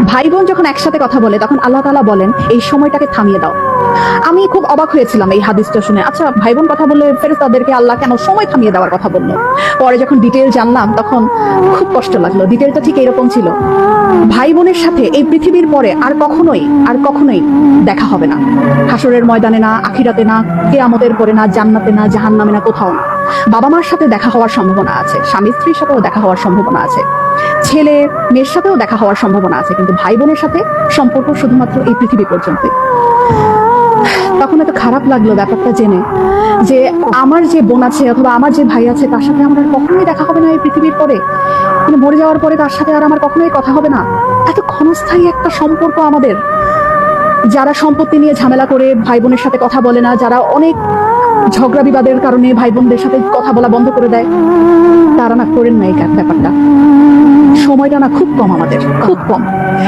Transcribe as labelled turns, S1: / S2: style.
S1: ভাই বোন যখন একসাথে কথা বলে তখন আল্লাহ তাআলা বলেন এই সময়টাকে থামিয়ে দাও। আমি খুব অবাক হয়েছিলাম এই হাদিসটা শুনে। আচ্ছা, ভাই বোন কথা বললে ফেরেশতাদেরকে আল্লাহ কেন সময় থামিয়ে দেওয়ার কথা বললো? পরে যখন ডিটেইল জানলাম তখন খুব কষ্ট লাগলো। ডিটেইলটা ঠিক এরকম ছিল, ভাই বোনের সাথে এই পৃথিবীর পরে আর কখনোই দেখা হবে না। হাসরের ময়দানে না, আখিরাতে না, কিয়ামতের পরে না, জান্নাতে না, জাহান্নামে না, কোথাও না। বাবা মার সাথে দেখা হওয়ার সম্ভাবনা আছে, স্বামী স্ত্রীর সাথেও দেখা হওয়ার সম্ভাবনা আছে, ছেলে মেয়ের সাথেও দেখা হওয়ার সম্ভাবনা আছে, কিন্তু ভাই বোনের সাথে সম্পর্ক শুধুমাত্র এই পৃথিবী পর্যন্ত। তখন এত খারাপ লাগলো ব্যাপারটা জেনে যে আমার যে বোন আছে অথবা আমার যে ভাই আছে তার সাথে আমার আর কখনোই দেখা হবে না এই পৃথিবীর পরে। মানে মরে যাওয়ার পরে তার সাথে আর আমার কখনোই কথা হবে না। এত ক্ষণস্থায়ী একটা সম্পর্ক আমাদের। যারা সম্পত্তি নিয়ে ঝামেলা করে ভাই বোনের সাথে কথা বলে না, যারা অনেক ঝগড়া বিবাদের কারণে ভাই বোনদের সাথে কথা বলা বন্ধ করে দেয়, তারা না করেন না এই ব্যাপারটা। সময়টা না খুব কম, আমাদের খুব কম।